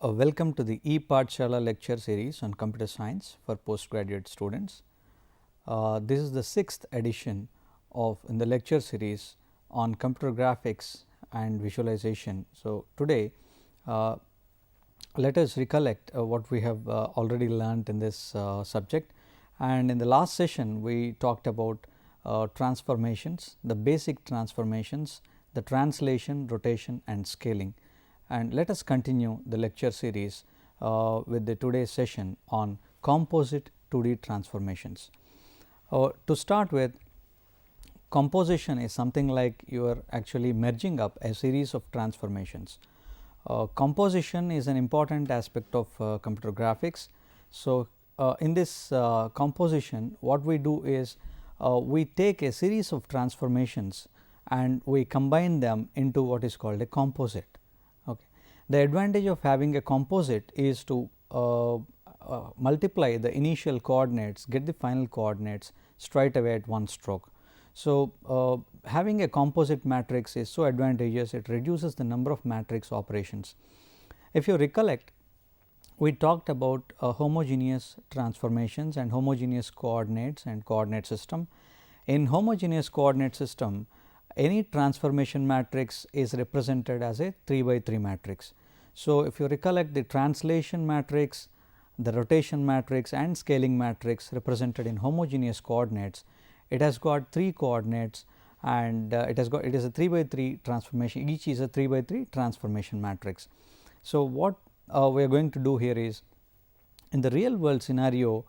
Welcome to the E-Pathshala lecture series on computer science for postgraduate students. This is the sixth edition of in the lecture series on computer graphics and visualization. So, today let us recollect what we have already learned in this subject, and in the last session we talked about transformations, the basic transformations, the translation, rotation and scaling. And let us continue the lecture series with the today's session on composite 2D transformations. To start with, composition is something like you are actually merging up a series of transformations. Composition is an important aspect of computer graphics. So, in this composition, what we do is we take a series of transformations and we combine them into what is called a composite. Okay. The advantage of having a composite is to multiply the initial coordinates, get the final coordinates straight away at one stroke. So, having a composite matrix is so advantageous, it reduces the number of matrix operations. If you recollect, we talked about homogeneous transformations and homogeneous coordinates and coordinate system. In homogeneous coordinate system, any transformation matrix is represented as a 3 by 3 matrix. So, if you recollect, the translation matrix, the rotation matrix and scaling matrix represented in homogeneous coordinates, it has got 3 coordinates and it is a 3 by 3 transformation, each is a 3 by 3 transformation matrix. So, what we are going to do here is, in the real world scenario,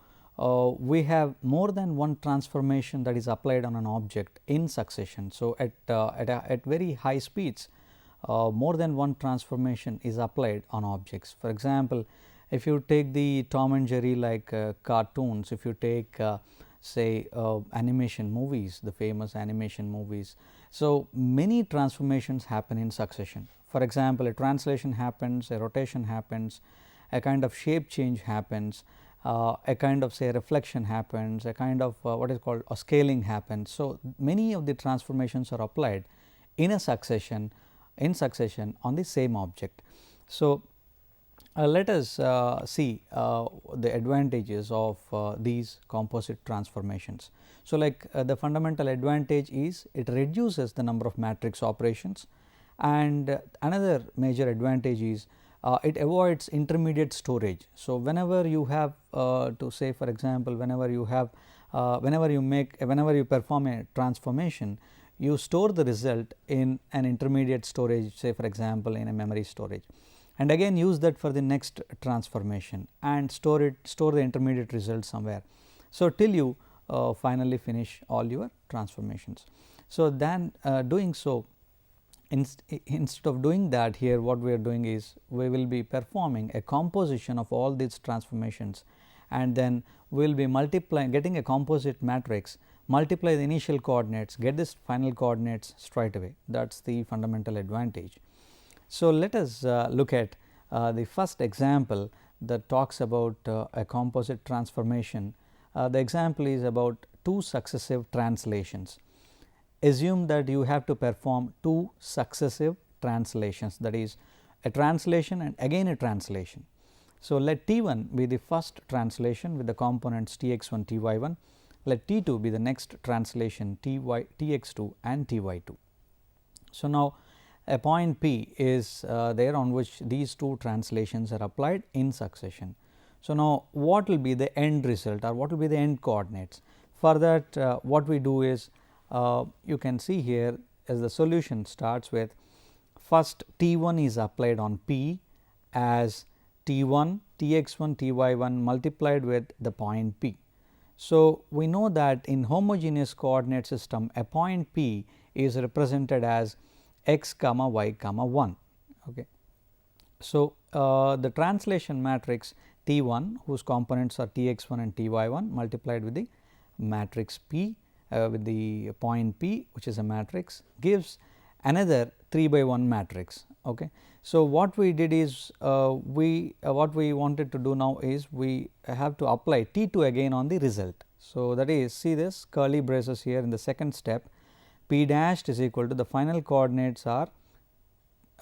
we have more than one transformation that is applied on an object in succession. So, at very high speeds, more than one transformation is applied on objects. For example, if you take the Tom and Jerry like cartoons, if you take say animation movies, the famous animation movies. So, many transformations happen in succession. For example, a translation happens, a rotation happens, a kind of shape change happens, a kind of say reflection happens, a kind of what is called a scaling happens. So, many of the transformations are applied in a succession on the same object. So, let us see the advantages of these composite transformations. So, like the fundamental advantage is it reduces the number of matrix operations, and another major advantage is it avoids intermediate storage. So, whenever you have to say, for example, whenever you perform a transformation, you store the result in an intermediate storage, say for example, in a memory storage, and again use that for the next transformation and store the intermediate result somewhere. So, till you finally finish all your transformations. So, then doing so, instead of doing that, here what we are doing is we will be performing a composition of all these transformations, and then we will be getting a composite matrix, multiply the initial coordinates, get this final coordinates straight away. That is the fundamental advantage. So, let us look at the first example that talks about a composite transformation. The example is about two successive translations. Assume that you have to perform two successive translations, that is a translation and again a translation. So, let T1 be the first translation with the components Tx1, Ty1, let T2 be the next translation Tx2 and Ty2. So, now a point P is there on which these two translations are applied in succession. So, now what will be the end result or what will be the end coordinates? For that what we do is, you can see here as the solution starts with, first T1 is applied on P as T1, Tx1, Ty1 multiplied with the point P. So, we know that in homogeneous coordinate system, a point P is represented as x comma y comma 1. Okay. So, the translation matrix T1, whose components are Tx1 and Ty1 multiplied with the matrix P with the point P, which is a matrix, gives another 3 by 1 matrix. Okay. So, what we did is what we wanted to do now is we have to apply T2 again on the result. So, that is, see this curly braces here in the second step, P dashed is equal to the final coordinates are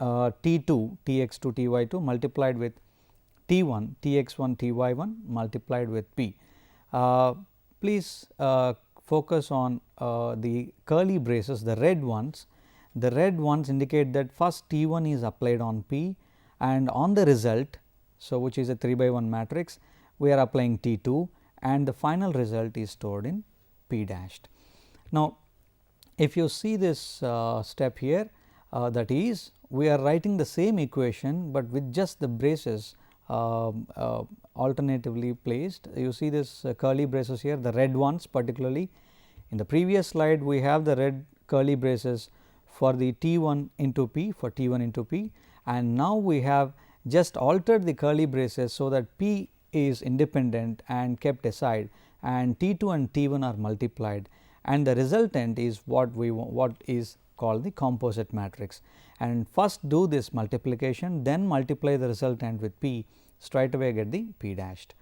T2, Tx2, Ty2 multiplied with T1, Tx1, Ty1 multiplied with P. Please focus on the curly braces, the red ones. The red ones indicate that first T1 is applied on P, and on the result, so which is a 3 by 1 matrix, we are applying T2, and the final result is stored in P dashed. Now, if you see this step here, that is, we are writing the same equation, but with just the braces alternatively placed. You see this curly braces here, the red ones particularly. In the previous slide, we have the red curly braces for the T1 into P, for T1 into P, and now we have just altered the curly braces so that P is independent and kept aside, and T2 and T1 are multiplied, and the resultant is what is called the composite matrix. And first do this multiplication, then multiply the resultant with P, straight away get the P dashed.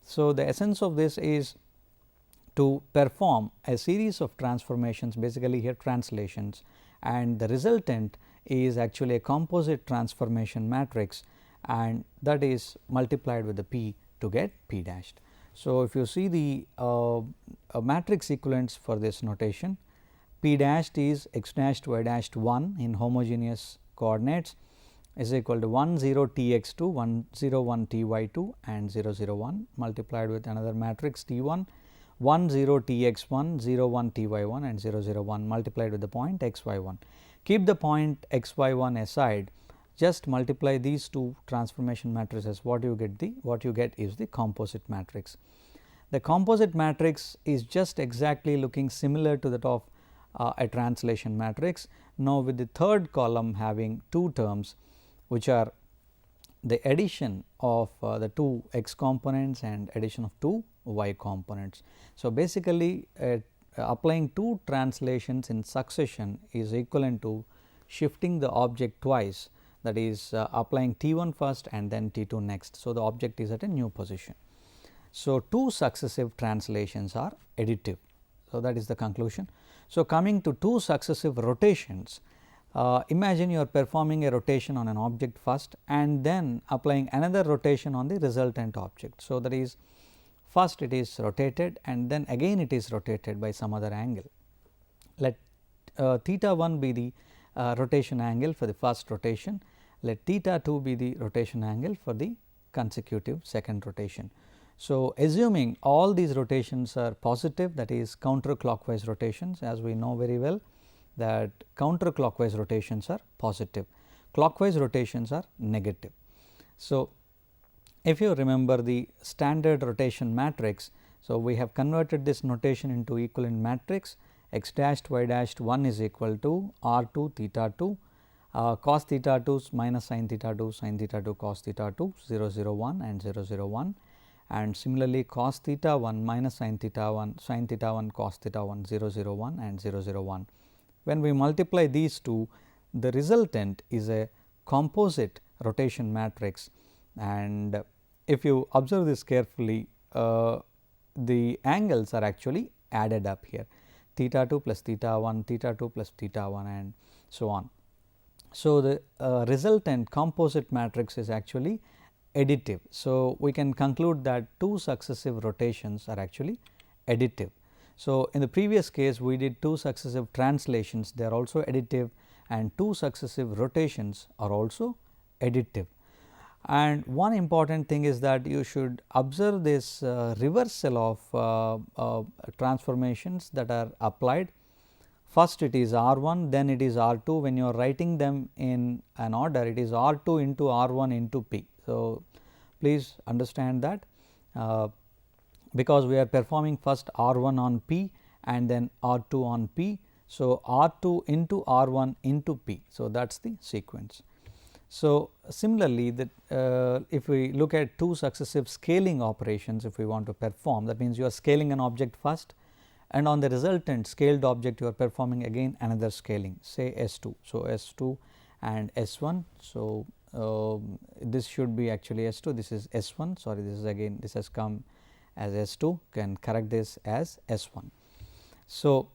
So, the essence of this is to perform a series of transformations, basically here translations, and the resultant is actually a composite transformation matrix, and that is multiplied with the P to get P dashed. So, if you see the matrix equivalents for this notation, P dashed is x dashed y dashed 1 in homogeneous coordinates is equal to 1 0 T x 2, 1 0 1 T y 2 and 0 0 1 multiplied with another matrix T 1, 1 0 T x 1, 0 1 T y 1 and 0 0 1 multiplied with the point x y 1. Keep the point x y 1 aside, just multiply these two transformation matrices, what you get is the composite matrix. The composite matrix is just exactly looking similar to that of a translation matrix. Now, with the third column having two terms, which are the addition of the two x components and addition of two y components. So, basically applying two translations in succession is equivalent to shifting the object twice, that is applying T1 first and then T2 next. So, the object is at a new position. So, two successive translations are additive. So, that is the conclusion. So, coming to two successive rotations, imagine you are performing a rotation on an object first and then applying another rotation on the resultant object. So, that is first it is rotated and then again it is rotated by some other angle. Let theta 1 be the rotation angle for the first rotation, let theta 2 be the rotation angle for the consecutive second rotation. So, assuming all these rotations are positive, that is counterclockwise rotations, as we know very well that counterclockwise rotations are positive, clockwise rotations are negative. So, if you remember the standard rotation matrix, so we have converted this notation into equivalent matrix x dashed y dashed 1 is equal to r 2 theta 2 cos theta 2 minus sin theta 2 cos theta 2 0 0 1 and 0 0 1, and similarly cos theta 1 minus sin theta 1 cos theta 1 0 0 1 and 0 0 1. When we multiply these two, the resultant is a composite rotation matrix, and if you observe this carefully, the angles are actually added up here, theta 2 plus theta 1, theta 2 plus theta 1 and so on. So, the resultant composite matrix is actually additive. So, we can conclude that two successive rotations are actually additive. So, in the previous case we did two successive translations, they are also additive, and two successive rotations are also additive. And one important thing is that you should observe this reversal of transformations that are applied. First it is R1, then it is R2. When you are writing them in an order, it is R2 into R1 into P. So, please understand that because we are performing first R1 on P and then R2 on P. So, R2 into R1 into P. So, that is the sequence. So, similarly that if we look at two successive scaling operations, if we want to perform, that means you are scaling an object first and on the resultant scaled object you are performing again another scaling, say S2. So, S2 and S1. So, this should be actually S2, this is S1, sorry, this is again this has come as S2, can correct this as S1. So,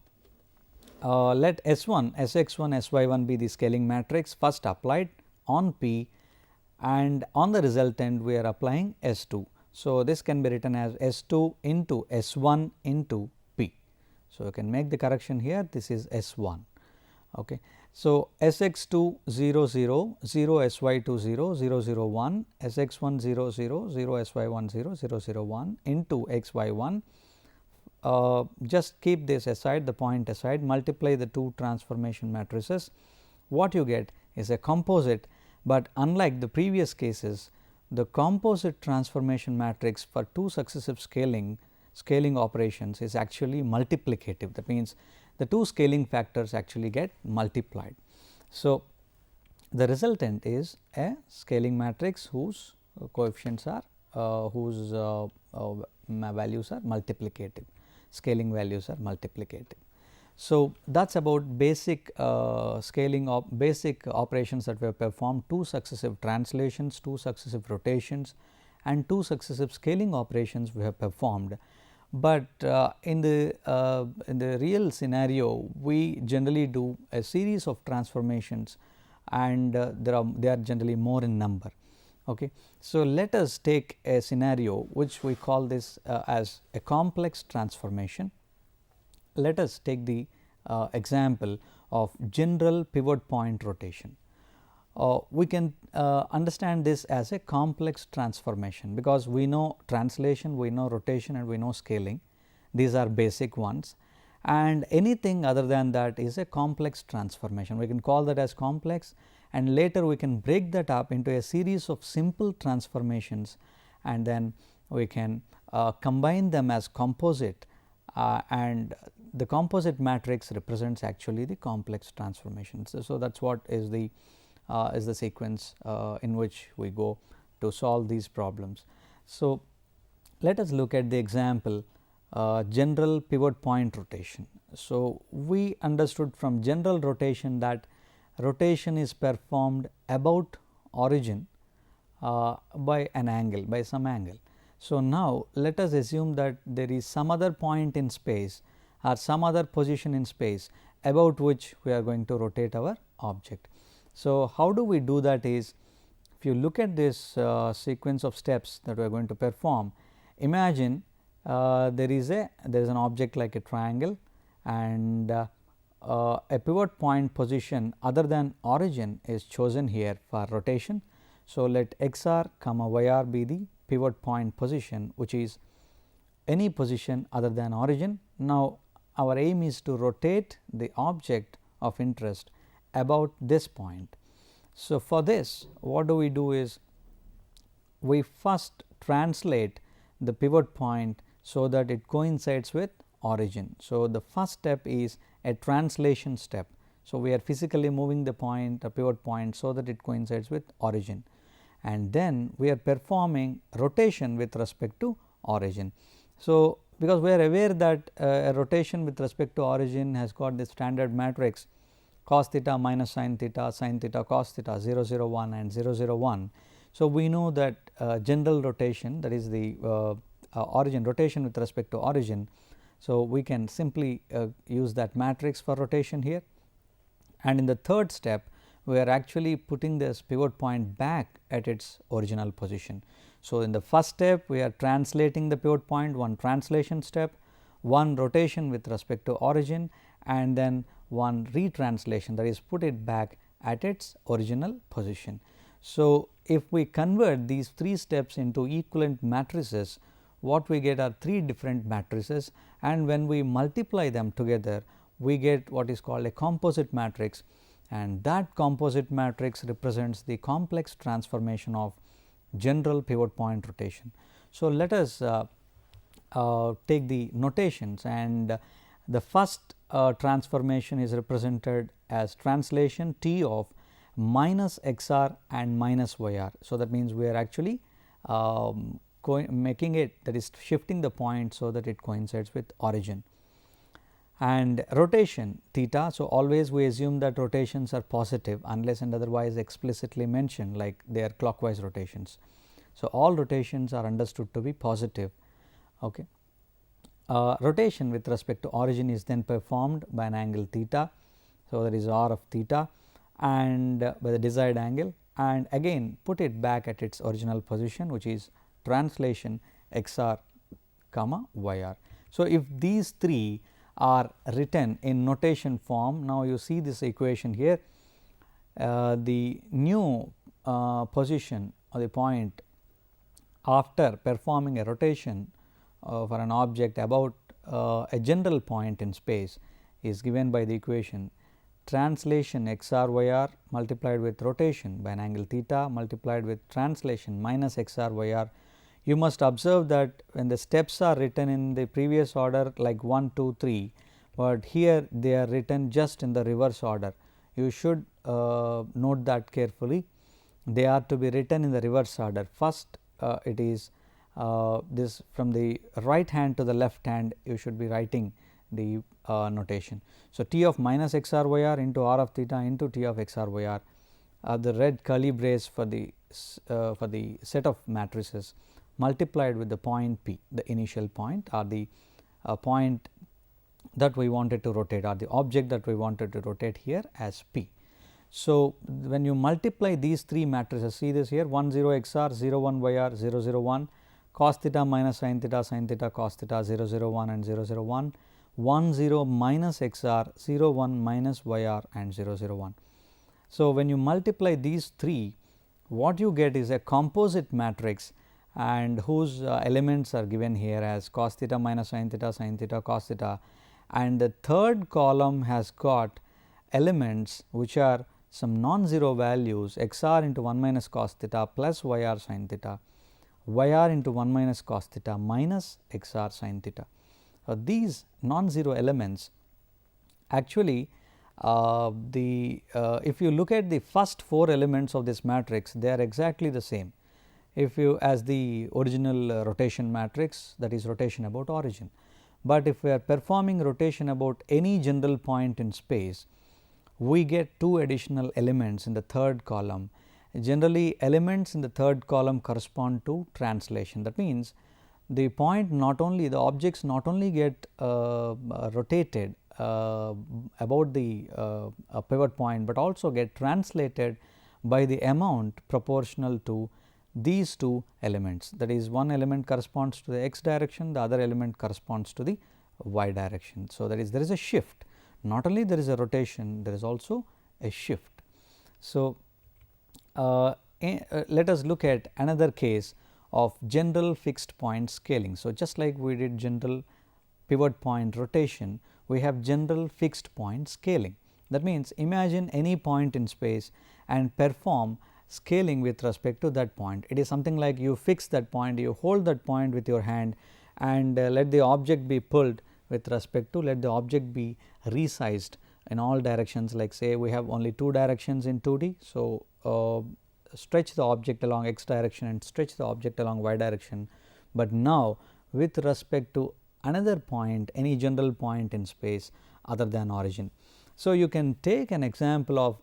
let S1, Sx1, Sy1 be the scaling matrix first applied on P, and on the resultant we are applying S2. So, this can be written as S2 into S1 into P. So, you can make the correction here, this is S1. Okay. So, Sx2 0 0 0 Sy2 0 0 0 1 Sx1 0 0 0 Sy1 0 0 0 1 into Xy1. Just keep this aside, the point aside, multiply the two transformation matrices. What you get is a composite, but unlike the previous cases, the composite transformation matrix for two successive scaling operations is actually multiplicative. That means, the two scaling factors actually get multiplied. So, the resultant is a scaling matrix whose coefficients are whose values are multiplicative, scaling values are multiplicative. So, that is about basic basic operations that we have performed, two successive translations, two successive rotations and two successive scaling operations we have performed. But in the real scenario, we generally do a series of transformations, and they are generally more in number. Okay. So, let us take a scenario which we call this as a complex transformation. Let us take the example of general pivot point rotation. We can understand this as a complex transformation, because we know translation, we know rotation and we know scaling. These are basic ones, and anything other than that is a complex transformation. We can call that as complex, and later we can break that up into a series of simple transformations, and then we can combine them as composite, and the composite matrix represents actually the complex transformations. So, that is what is the sequence in which we go to solve these problems. So, let us look at the example general pivot point rotation. So, we understood from general rotation that rotation is performed about origin by an angle, by some angle. So, now let us assume that there is some other point in space or some other position in space about which we are going to rotate our object. So, how do we do that is, if you look at this sequence of steps that we are going to perform, imagine there is an object like a triangle, and a pivot point position other than origin is chosen here for rotation. So, let x r comma y r be the pivot point position, which is any position other than origin. Now, our aim is to rotate the object of interest about this point. So, for this what do we do is, we first translate the pivot point so that it coincides with origin. So, the first step is a translation step. So, we are physically moving the point, a pivot point, so that it coincides with origin, and then we are performing rotation with respect to origin. So, because we are aware that a rotation with respect to origin has got the standard matrix cos theta minus sin theta cos theta 0 0 1 and 0 0 1. So, we know that general rotation, that is the origin rotation with respect to origin. So, we can simply use that matrix for rotation here, and in the third step we are actually putting this pivot point back at its original position. So, in the first step we are translating the pivot point, one translation step, one rotation with respect to origin, and then one retranslation, that is put it back at its original position. So, if we convert these three steps into equivalent matrices, what we get are three different matrices, and when we multiply them together we get what is called a composite matrix, and that composite matrix represents the complex transformation of general pivot point rotation. So, let us take the notations, and the first transformation is represented as translation T of minus x r and minus y r. So, that means we are actually making it, that is shifting the point so that it coincides with origin, and rotation theta. So, always we assume that rotations are positive unless and otherwise explicitly mentioned, like they are clockwise rotations. So, all rotations are understood to be positive. Okay. Rotation with respect to origin is then performed by an angle theta. So, there is r of theta and by the desired angle and again put it back at its original position, which is translation x r comma y r. So, if these three are written in notation form, now you see this equation here, the new position or the point after performing a rotation for an object about a general point in space is given by the equation translation x r y r multiplied with rotation by an angle theta multiplied with translation minus x r y r. You must observe that when the steps are written in the previous order like 1, 2, 3, but here they are written just in the reverse order. You should note that carefully. They are to be written in the reverse order. First it is this from the right hand to the left hand, you should be writing the notation. So, T of minus x r y r into r of theta into T of x r y r, the red curly brace for the set of matrices multiplied with the point P, the initial point or the point that we wanted to rotate or the object that we wanted to rotate here as P. So, when you multiply these three matrices, see this here 1 0 x r 0 1 y r 0 0 1 cos theta minus sin theta cos theta 0 0 1 and 0 0 1 1 0 minus x r 0 1 minus y r and 0 0 1. So, when you multiply these three, what you get is a composite matrix and whose elements are given here as cos theta minus sin theta cos theta, and the third column has got elements which are some non-zero values x r into 1 minus cos theta plus y r sin theta, y r into 1 minus cos theta minus x r sin theta. These non-zero elements actually if you look at the first 4 elements of this matrix, they are exactly the same if you as the original rotation matrix, that is rotation about origin. But if we are performing rotation about any general point in space, we get 2 additional elements in the third column. Generally, elements in the third column correspond to translation. That means, the point not only the objects not only get rotated about the pivot point, but also get translated by the amount proportional to these 2 elements. That is, one element corresponds to the x direction, the other element corresponds to the y direction. So, that is there is a shift, not only there is a rotation, there is also a shift. So, let us look at another case of general fixed point scaling. So, just like we did general pivot point rotation, we have general fixed point scaling. That means, imagine any point in space and perform scaling with respect to that point. It is something like you fix that point, you hold that point with your hand and let the object be pulled with respect to, let the object be resized in all directions, like say we have only 2 directions in 2D. So, stretch the object along x direction and stretch the object along y direction, but now with respect to another point, any general point in space other than origin. So, you can take an example of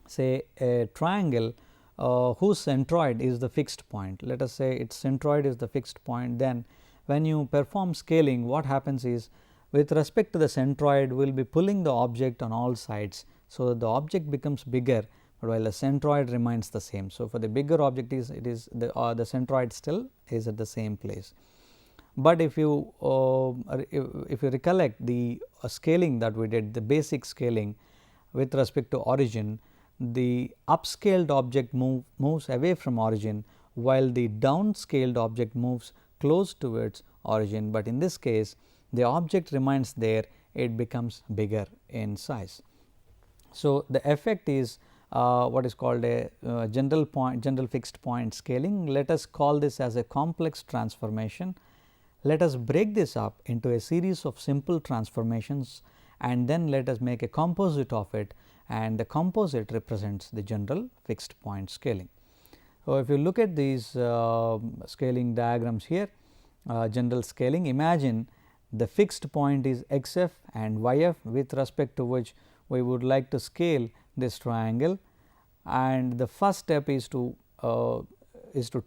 say a triangle whose centroid is the fixed point. Let us say its centroid is the fixed point. Then when you perform scaling, what happens is with respect to the centroid, we will be pulling the object on all sides. So, that the object becomes bigger, but while the centroid remains the same. So, for the bigger object it is the centroid still is at the same place. But if you recollect the scaling that we did, the basic scaling with respect to origin, the upscaled object moves away from origin, while the downscaled object moves close towards origin, but in this case the object remains there, it becomes bigger in size. So, the effect is what is called a general fixed point scaling. Let us call this as a complex transformation. Let us break this up into a series of simple transformations and then let us make a composite of it, and the composite represents the general fixed point scaling. So, if you look at these scaling diagrams here, general scaling, imagine the fixed point is x f and y f with respect to which we would like to scale this triangle, and the first step is to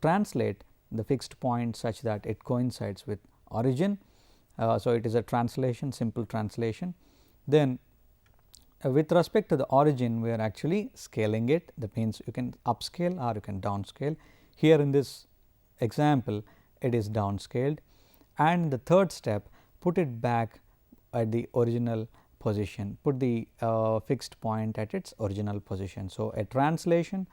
translate the fixed point such that it coincides with origin. So, it is a translation, simple translation. Then with respect to the origin, we are actually scaling it. That means, you can upscale or you can downscale. Here in this example, it is downscaled, and the third step, put it back at the original position, put the fixed point at its original position. So, a translation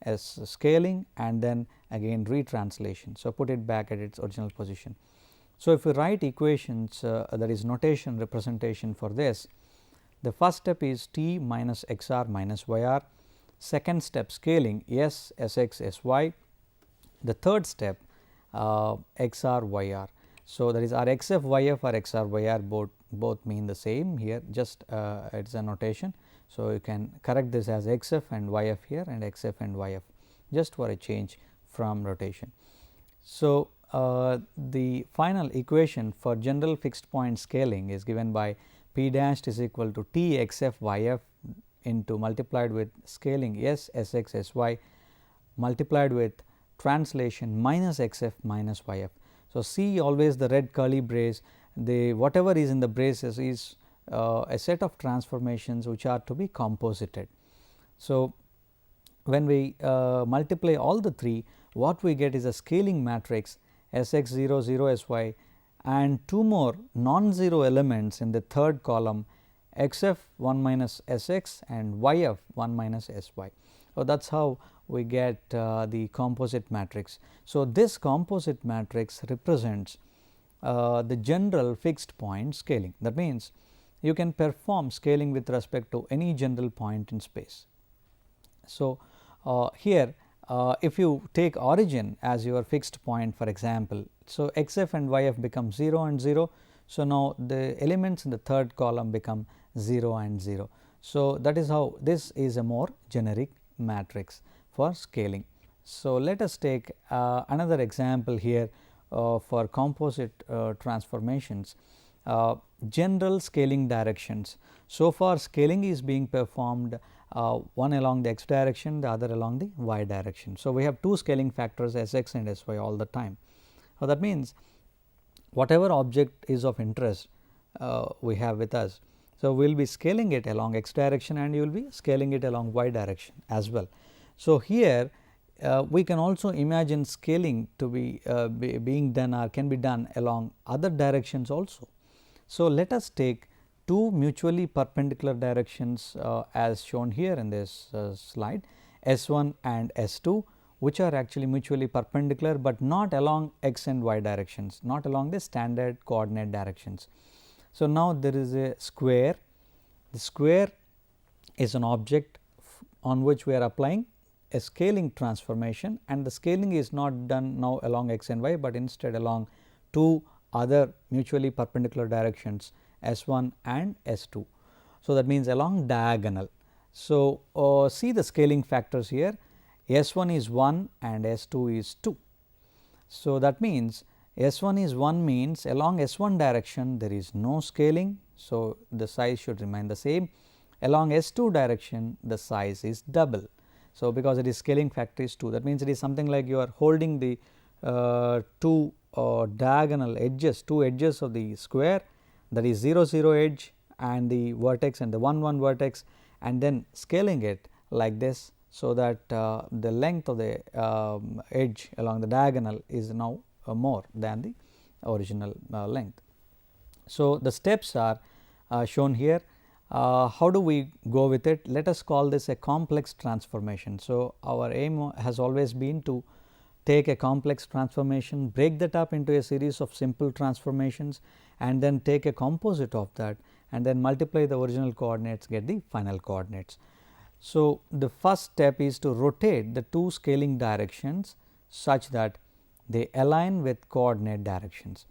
as scaling and then again retranslation. So, put it back at its original position. So, if we write equations, that is notation representation for this, the first step is t minus x r minus y r, second step scaling s, s x, s y, the third step x r, y r. So, that is our x f, y f or x r, y r both mean the same here, just it is a notation. So, you can correct this as x f and y f here and x f and y f, just for a change from rotation. So, the final equation for general fixed point scaling is given by p dashed is equal to t x f y f into multiplied with scaling s, s x, s y multiplied with translation minus x f minus y f. So, see always the red curly brace, the whatever is in the braces is a set of transformations which are to be composited. So, when we multiply all the three, what we get is a scaling matrix S x 0 0 S y and two more non-zero elements in the third column x f 1 minus S x and y f 1 minus S y. So, that is how we get the composite matrix. So, this composite matrix represents the general fixed point scaling. That means, you can perform scaling with respect to any general point in space. So, here if you take origin as your fixed point, for example, so x f and y f become 0 and 0. So, now the elements in the third column become 0 and 0. So, that is how this is a more generic matrix for scaling. So, let us take another example here for composite transformations. General scaling directions. So far, scaling is being performed one along the x direction, the other along the y direction. So, we have two scaling factors S x and S y all the time. So, that means, whatever object is of interest we have with us. So, we will be scaling it along x direction and you will be scaling it along y direction as well. So, here we can also imagine scaling to be being done or can be done along other directions also. So, let us take two mutually perpendicular directions as shown here in this slide, S 1 and S 2, which are actually mutually perpendicular, but not along x and y directions, not along the standard coordinate directions. So, now there is a square. The square is an object on which we are applying a scaling transformation, and the scaling is not done now along x and y, but instead along two other mutually perpendicular directions S 1 and S 2. So, that means along diagonal. So, see the scaling factors here, S 1 is 1 and S 2 is 2. So, that means S 1 is 1 means along S 1 direction there is no scaling. So, the size should remain the same. Along S 2 direction the size is double. So, because it is scaling factor is 2, that means it is something like you are holding the two diagonal edges, two edges of the square, that is 0 0 edge and the vertex and the 1 1 vertex, and then scaling it like this. So, that the length of the edge along the diagonal is now more than the original length. So, the steps are shown here. How do we go with it? Let us call this a complex transformation. So, our aim has always been to take a complex transformation, break that up into a series of simple transformations, and then take a composite of that and then multiply the original coordinates, get the final coordinates. So, the first step is to rotate the two scaling directions such that they align with coordinate directions.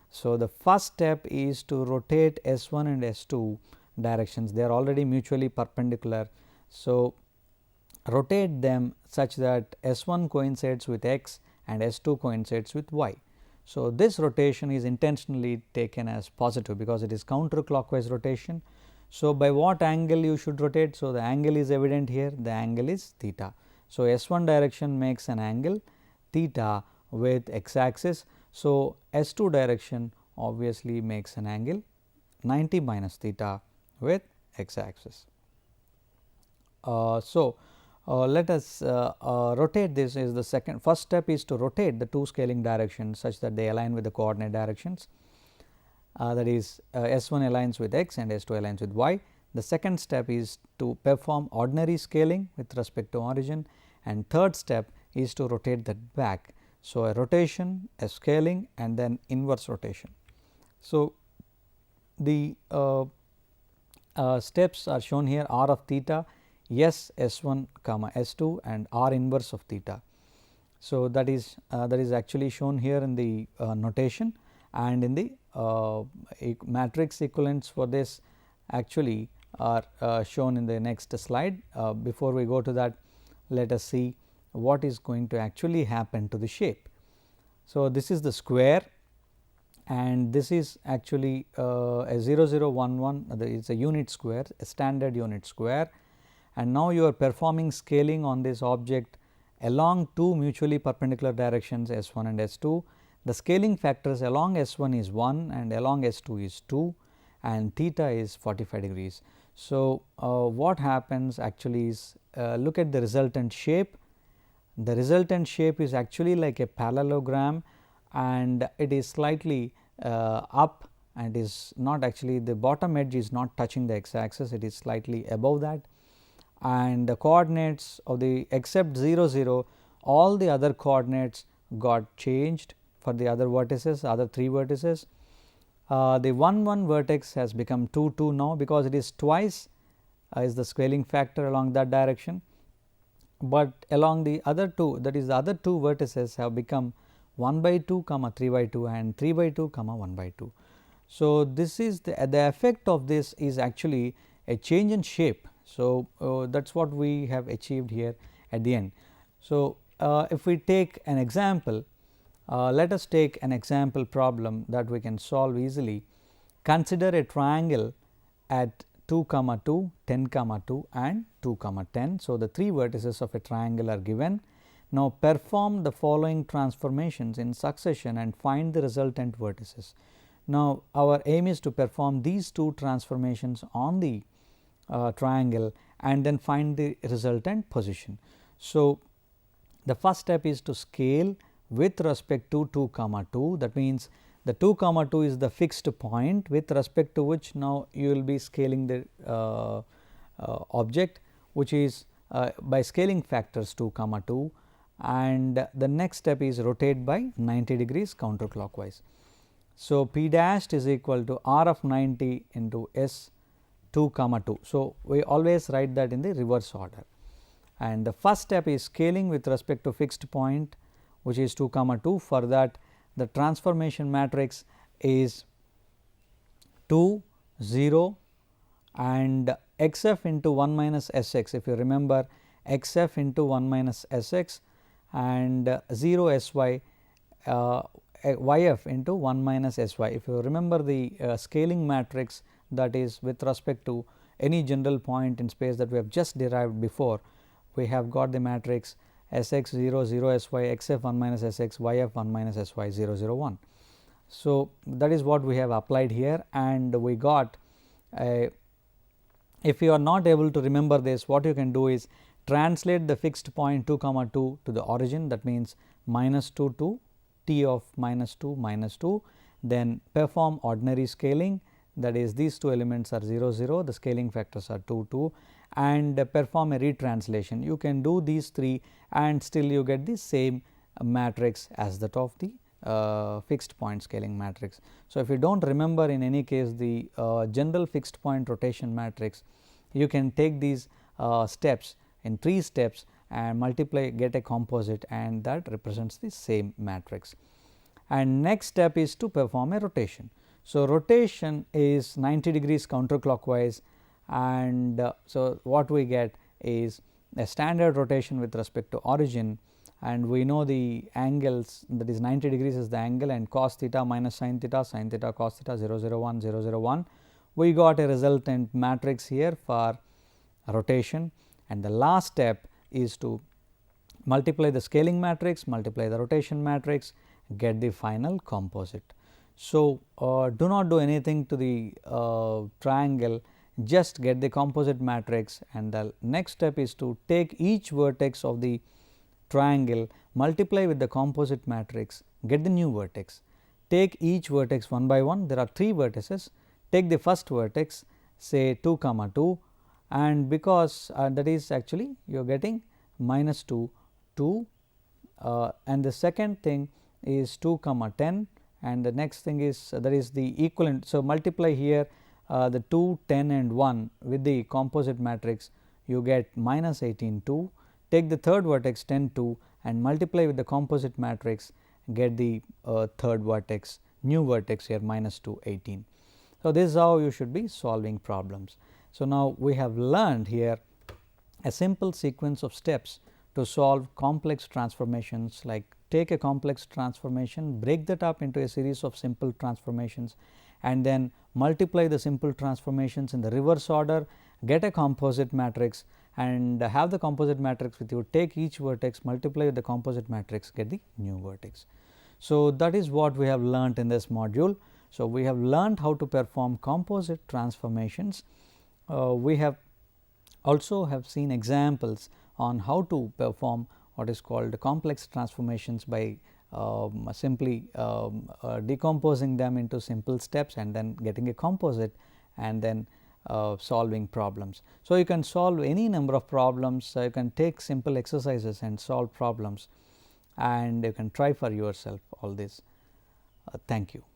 So, the first step is to rotate S 1 and S 2 directions, they are already mutually perpendicular. So, rotate them such that S 1 coincides with x and S 2 coincides with y. So, this rotation is intentionally taken as positive because it is counterclockwise rotation. So, by what angle you should rotate? So, the angle is evident here, the angle is theta. So, S 1 direction makes an angle theta with x axis. So, S 2 direction obviously makes an angle 90 minus theta with x axis. Let us rotate this. Is the first step is to rotate the two scaling directions such that they align with the coordinate directions, that is S1 aligns with x and S2 aligns with y. The second step is to perform ordinary scaling with respect to origin, and third step is to rotate that back. So, a rotation, a scaling, and then inverse rotation. So, the steps are shown here: r of theta, S S1 comma S2, and r inverse of theta. So, that is actually shown here in the notation, and in the matrix equivalents for this actually are shown in the next slide. Before we go to that, let us see what is going to actually happen to the shape. So, this is the square, and this is actually a 0 0 1 1, it is a unit square, a standard unit square, and now you are performing scaling on this object along two mutually perpendicular directions S1 and S2. The scaling factors along S1 is 1 and along S2 is 2, and theta is 45 degrees. So, what happens actually is, look at the resultant shape. The resultant shape is actually like a parallelogram, and it is slightly up, and is not actually, the bottom edge is not touching the x axis, it is slightly above that, and the coordinates of the except 0 0, all the other coordinates got changed for the other vertices, other 3 vertices. The 1 1 vertex has become 2 2 now, because it is twice is the scaling factor along that direction, but along the other 2, that is the other 2 vertices have become 1 by 2 comma 3 by 2 and 3 by 2 comma 1 by 2. So, this is the effect of this is actually a change in shape. So, that is what we have achieved here at the end. So, if we take an example, let us take an example problem that we can solve easily. Consider a triangle at 2 comma 2, 10 comma 2 and 2 comma 10. So, the 3 vertices of a triangle are given. Now, perform the following transformations in succession and find the resultant vertices. Now, our aim is to perform these 2 transformations on the triangle and then find the resultant position. So, the first step is to scale with respect to 2 comma 2, that means the 2 comma 2 is the fixed point with respect to which now you will be scaling the object, which is by scaling factors 2 comma 2, and the next step is rotate by 90 degrees counterclockwise. So, P dashed is equal to r of 90 into S 2 comma 2. So, we always write that in the reverse order, and the first step is scaling with respect to fixed point, which is 2 comma 2. For that, the transformation matrix is 2 0 and x f into 1 minus S x. If you remember, x f into 1 minus S x and 0 S y, y f into 1 minus S y. If you remember the scaling matrix, that is with respect to any general point in space that we have just derived before, we have got the matrix S x 0 0 S y, x f 1 minus S x, y f 1 minus S y 0 0 1. So, that is what we have applied here, and we got a, if you are not able to remember this, what you can do is translate the fixed point 2 comma 2 to the origin, that means minus 2 to t of minus 2 minus 2, then perform ordinary scaling, that is these 2 elements are 0 0, the scaling factors are 2 2, and perform a retranslation. You can do these 3 and still you get the same matrix as that of the fixed point scaling matrix. So, if you do not remember in any case the general fixed point rotation matrix, you can take these steps in 3 steps and multiply, get a composite, and that represents the same matrix. And next step is to perform a rotation. So, rotation is 90 degrees counterclockwise, and so what we get is a standard rotation with respect to origin, and we know the angles, that is 90 degrees is the angle, and cos theta minus sin theta cos theta 0 0 1 0 0 1. We got a resultant matrix here for rotation, and the last step is to multiply the scaling matrix, multiply the rotation matrix, get the final composite. So, do not do anything to the triangle, just get the composite matrix, and the next step is to take each vertex of the triangle, multiply with the composite matrix, get the new vertex. Take each vertex one by one. There are 3 vertices. Take the first vertex, say 2 comma 2, and because that is actually you are getting minus 2 2, and the second thing is 2 comma 10, and the next thing is that is the equivalent. So, multiply here the 2, 10 and 1 with the composite matrix, you get minus 18 2. Take the third vertex 10 2 and multiply with the composite matrix, get the third vertex, new vertex here minus 2 18. So, this is how you should be solving problems. So, now we have learned here a simple sequence of steps to solve complex transformations, like take a complex transformation, break that up into a series of simple transformations, and then multiply the simple transformations in the reverse order, get a composite matrix, and have the composite matrix with you, take each vertex, multiply with the composite matrix, get the new vertex. So, that is what we have learnt in this module. So, we have learnt how to perform composite transformations. We have also have seen examples on how to perform what is called complex transformations by simply decomposing them into simple steps and then getting a composite and then solving problems. So, you can solve any number of problems, you can take simple exercises and solve problems, and you can try for yourself all this. Thank you.